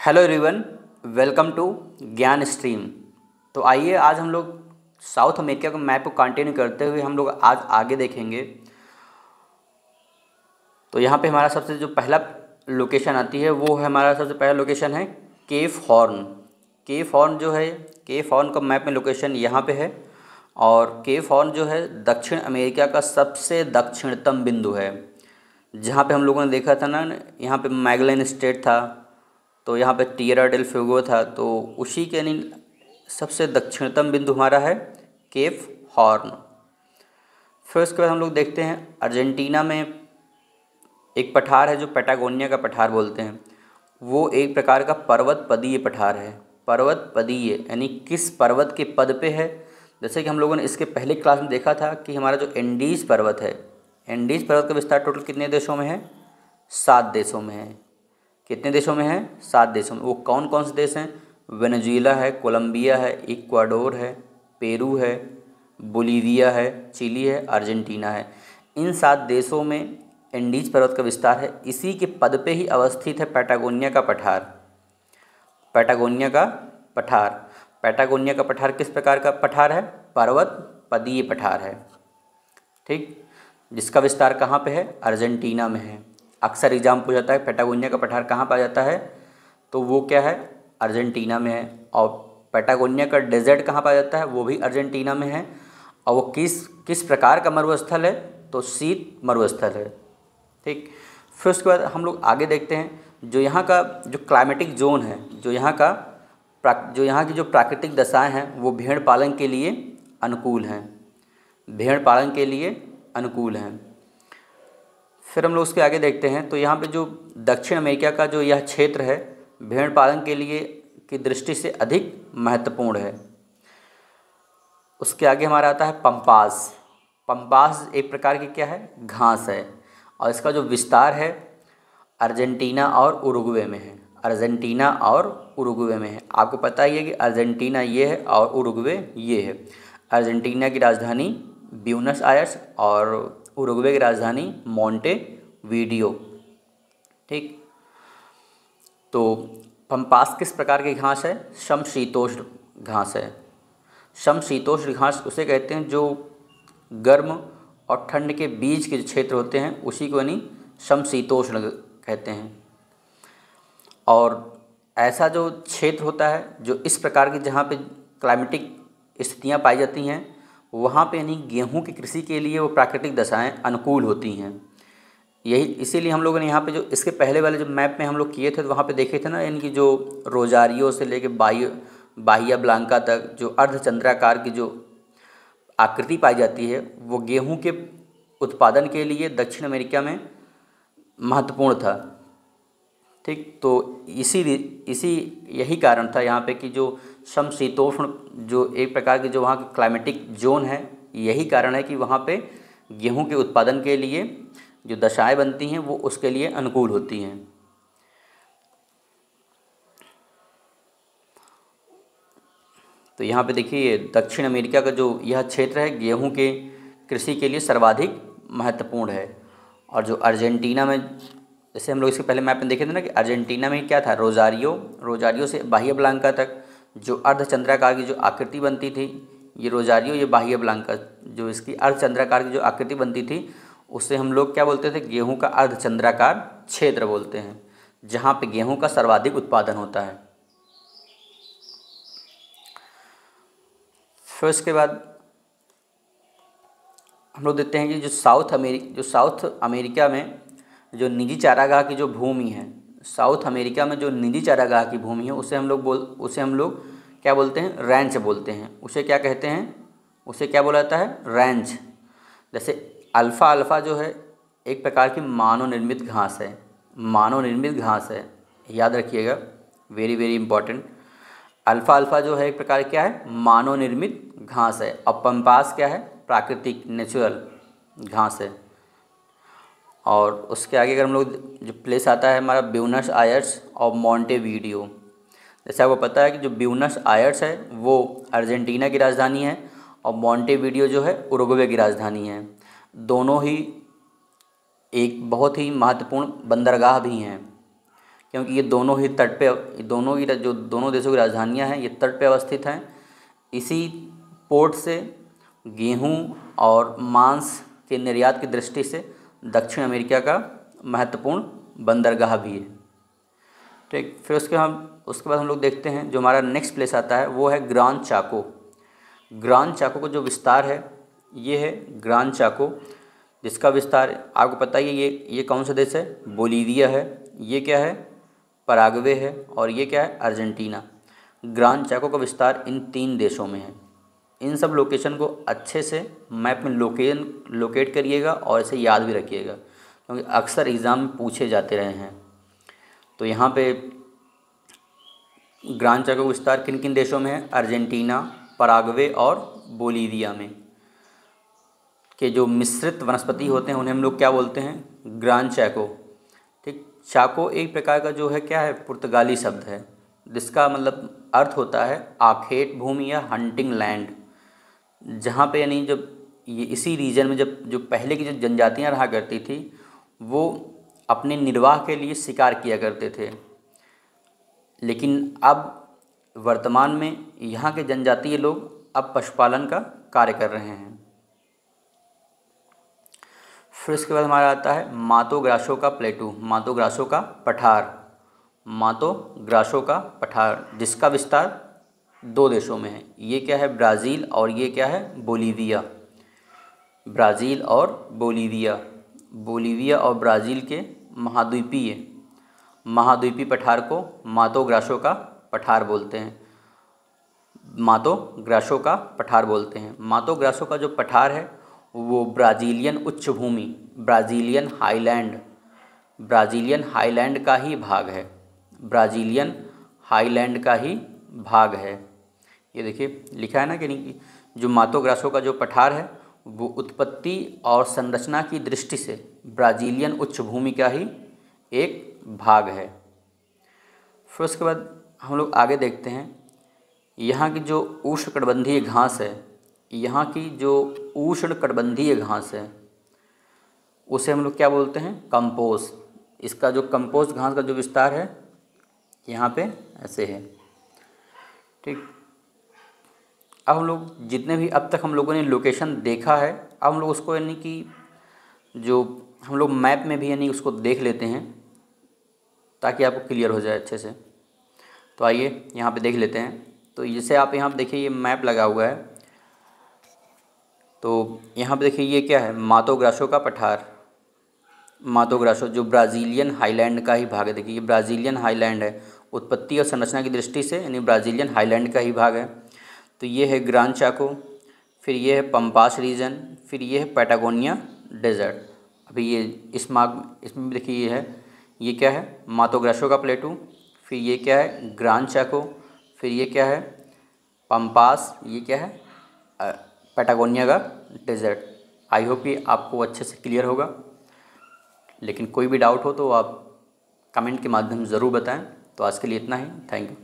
Hello everyone, welcome to ज्ञान stream. तो आइए आज हम लोग साउथ अमेरिका के मैप को कंटिन्यू करते हुए हम लोग आज आगे देखेंगे। तो यहाँ पे हमारा सबसे जो पहला लोकेशन आती है वो है, हमारा सबसे पहला लोकेशन है केप हॉर्न। केप हॉर्न जो है, केप हॉर्न का मैप में लोकेशन यहाँ पे है। और केप हॉर्न जो है दक्षिण अमेरिका का सबसे दक्षिणतम बिंदु है। जहाँ पे हम लोगों ने देखा था ना, यहाँ पे मैगलन स्टेट था, तो यहाँ पे टिएरा डेल फ्यूगो था, तो उसी के यानी सबसे दक्षिणतम बिंदु हमारा है केप हॉर्न। फिर उसके बाद हम लोग देखते हैं अर्जेंटीना में एक पठार है जो पैटागोनिया का पठार बोलते हैं। वो एक प्रकार का पर्वत पदीय पठार है। पर्वत पदीय यानी किस पर्वत के पद पे है। जैसे कि हम लोगों ने इसके पहले क्लास में देखा था कि हमारा जो एंडीज़ पर्वत है, एंडीज़ पर्वत का विस्तार टोटल कितने देशों में है? 7 देशों में है। कितने देशों में है? 7 देशों में। वो कौन कौन से देश हैं? वेनेजुएला है, कोलंबिया है, इक्वाडोर है, पेरू है, बोलीविया है, चिली है, अर्जेंटीना है। इन 7 देशों में एंडीज पर्वत का विस्तार है। इसी के पद पे ही अवस्थित है पैटागोनिया का पठार। पैटागोनिया का पठार, पैटागोनिया का पठार किस प्रकार का पठार है? पर्वत पदीय पठार है, ठीक, जिसका विस्तार कहाँ पे है? अर्जेंटीना में है। अक्सर एग्जाम पूछा जाता है पैटागोनिया का पठार कहाँ पाया जाता है, तो वो क्या है? अर्जेंटीना में है। और पैटागोनिया का डेजर्ट कहाँ पाया जाता है? वो भी अर्जेंटीना में है। और वो किस किस प्रकार का मरुस्थल है? तो शीत मरुस्थल है, ठीक। फिर उसके बाद हम लोग आगे देखते हैं जो यहाँ का जो क्लाइमेटिक जोन है, जो यहाँ की जो प्राकृतिक दशाएं हैं वो भेड़ पालन के लिए अनुकूल हैं। भेड़ पालन के लिए अनुकूल हैं। फिर हम लोग उसके आगे देखते हैं तो यहाँ पे जो दक्षिण अमेरिका का जो यह क्षेत्र है भेड़ पालन के लिए की दृष्टि से अधिक महत्वपूर्ण है। उसके आगे हमारा आता है पंपास। पंपास एक प्रकार की क्या है? घास है। और इसका जो विस्तार है अर्जेंटीना और उरुग्वे में है। अर्जेंटीना और उरुग्वे में है। आपको पता ही है कि अर्जेंटीना ये है और उरुग्वे ये है। अर्जेंटीना की राजधानी ब्यूनस आयर्स और उरुग्वे की राजधानी मोंटे वीडियो, ठीक। तो पंपास किस प्रकार की घास है? समशीतोष्ण घास है। समशीतोष्ण घास उसे कहते हैं जो गर्म और ठंड के बीच के जो क्षेत्र होते हैं उसी को यानी समशीतोष्ण कहते हैं। और ऐसा जो क्षेत्र होता है जो इस प्रकार की जहाँ पे क्लाइमेटिक स्थितियाँ पाई जाती हैं वहाँ पे यानी गेहूँ की कृषि के लिए वो प्राकृतिक दशाएं अनुकूल होती हैं। यही इसीलिए हम लोगों ने यहाँ पे जो इसके पहले वाले जो मैप में हम लोग किए थे तो वहाँ पे देखे थे ना, यानी कि जो रोजारियो से लेके बाहिया ब्लांका तक जो अर्धचंद्राकार की जो आकृति पाई जाती है वो गेहूं के उत्पादन के लिए दक्षिण अमेरिका में महत्वपूर्ण था, ठीक। तो इसी यही कारण था यहाँ पे कि जो समशीतोष्ण जो एक प्रकार की जो वहाँ की क्लाइमेटिक जोन है, यही कारण है कि वहाँ पे गेहूं के उत्पादन के लिए जो दशाएं बनती हैं वो उसके लिए अनुकूल होती हैं। तो यहाँ पे देखिए दक्षिण अमेरिका का जो यह क्षेत्र है गेहूं के कृषि के लिए सर्वाधिक महत्वपूर्ण है। और जो अर्जेंटीना में, जैसे हम लोग इसके पहले मैप में देखे थे ना कि अर्जेंटीना में क्या था? रोजारियो से बाहिया ब्लांका तक जो अर्धचंद्राकार की जो आकृति बनती थी, ये रोजारियो, ये बाहिया ब्लांका, जो इसकी अर्धचंद्राकार की जो आकृति बनती थी उससे हम लोग क्या बोलते थे? गेहूँ का अर्धचंद्राकार क्षेत्र बोलते हैं, जहाँ पे गेहूँ का सर्वाधिक उत्पादन होता है। फिर उसके बाद हम लोग देखते हैं कि जो साउथ अमेरिका में जो निजी चारागाह की जो भूमि है, साउथ अमेरिका में जो निजी चारागाह की भूमि है उसे हम लोग क्या बोलते हैं? रैंच बोलते हैं। उसे क्या कहते हैं? उसे क्या बोला जाता है? रैंच। जैसे अल्फ़ा जो है एक प्रकार की मानव निर्मित घास है। मानव निर्मित घास है, याद रखिएगा, वेरी वेरी इंपॉर्टेंट। अल्फ़ा जो है एक प्रकार क्या है? मानव निर्मित घास है। और पंपास क्या है? प्राकृतिक नेचुरल घास है। और उसके आगे अगर हम लोग जो प्लेस आता है हमारा ब्यूनस आयर्स और मोंटेवीडियो। जैसे आपको पता है कि जो ब्यूनस आयर्स है वो अर्जेंटीना की राजधानी है और मोंटेवीडियो जो है उरुग्वे की राजधानी है। दोनों ही एक बहुत ही महत्वपूर्ण बंदरगाह भी हैं, क्योंकि ये दोनों ही तट पे, दोनों ही जो दोनों देशों की राजधानियां हैं ये तट पे अवस्थित हैं। इसी पोर्ट से गेहूं और मांस के निर्यात की दृष्टि से दक्षिण अमेरिका का महत्वपूर्ण बंदरगाह भी है। ठीक, फिर उसके बाद हम लोग देखते हैं जो हमारा नेक्स्ट प्लेस आता है वो है ग्रान चाको। ग्रान चाको का जो विस्तार है ये है ग्रान चाको, जिसका विस्तार आपको पता ही है। ये कौन सा देश है? बोलीविया है। ये क्या है? पराग्वे है। और ये क्या है? अर्जेंटीना। ग्रान चाको का विस्तार इन 3 देशों में है। इन सब लोकेशन को अच्छे से मैप में लोकेट करिएगा और इसे याद भी रखिएगा, क्योंकि अक्सर एग्ज़ाम में पूछे जाते रहे हैं। तो यहाँ पे ग्रान चाको का विस्तार किन किन देशों में है? अर्जेंटीना, पराग्वे और बोलीविया में। के जो मिश्रित वनस्पति होते हैं उन्हें हम लोग क्या बोलते हैं? ग्रान चाको। ठीक, चाको एक प्रकार का जो है क्या है? पुर्तगाली शब्द है, जिसका मतलब अर्थ होता है आखेट भूमि या हंटिंग लैंड। जहाँ पे यानी जब ये इसी रीजन में जब जो पहले की जो जनजातियाँ रहा करती थी वो अपने निर्वाह के लिए शिकार किया करते थे, लेकिन अब वर्तमान में यहाँ के जनजातीय लोग अब पशुपालन का कार्य कर रहे हैं। फिर इसके बाद हमारा आता है मातो ग्रासो का प्लेटू, मातो ग्रासो का पठार। मातो ग्रासो का पठार जिसका विस्तार 2 देशों में है। ये क्या है? ब्राज़ील और ये क्या है? बोलीविया। ब्राज़ील और बोलीविया, बोलीविया और ब्राज़ील के महाद्वीपीय पठार को मातो ग्रासो का पठार बोलते हैं। मातो ग्रासो का पठार बोलते हैं। मातो ग्रासो का जो पठार है वो ब्राज़ीलियन उच्च भूमि, ब्राज़ीलियन हाईलैंड का ही भाग है। ब्राज़ीलियन हाईलैंड का ही भाग है। ये देखिए लिखा है ना कि नहीं, जो मातो ग्रासो का जो पठार है वो उत्पत्ति और संरचना की दृष्टि से ब्राज़ीलियन उच्च भूमि का ही एक भाग है। फिर उसके बाद हम लोग आगे देखते हैं यहाँ की जो उष्णकटिबंधीय घास है, यहाँ की जो उष्णकटिबंधीय घास है उसे हम लोग क्या बोलते हैं? कंपोस्ट। इसका जो कंपोस्ट घास का जो विस्तार है यहाँ पे ऐसे है। ठीक, अब हम लोग जितने भी अब तक हम लोगों ने लोकेशन देखा है, अब हम लोग उसको यानी कि जो हम लोग मैप में भी यानी उसको देख लेते हैं ताकि आपको क्लियर हो जाए अच्छे से। तो आइए यहाँ पे देख लेते हैं। तो जैसे आप यहाँ पे देखिए ये मैप लगा हुआ है, तो यहाँ पे देखिए ये क्या है? मातो ग्रासो का पठार। मातो ग्रासो जो ब्राज़ीलियन हाईलैंड का ही भाग है। देखिए ये ब्राज़ीलियन हाईलैंड है, उत्पत्ति और संरचना की दृष्टि से यानी ब्राज़ीलियन हाईलैंड का ही भाग है। तो ये है ग्रान चाको, फिर ये है पंपास रीजन, फिर ये है पैटागोनिया डेजर्ट। अभी ये इसमें भी देखिए ये क्या है? मातो ग्रासो का प्लेटू, फिर ये क्या है? ग्रान चाको, फिर ये क्या है? पंपास, ये क्या है? पैटागोनिया का डेजर्ट। आई होप ये आपको अच्छे से क्लियर होगा, लेकिन कोई भी डाउट हो तो आप कमेंट के माध्यम से ज़रूर बताएं। तो आज के लिए इतना ही। Thank you.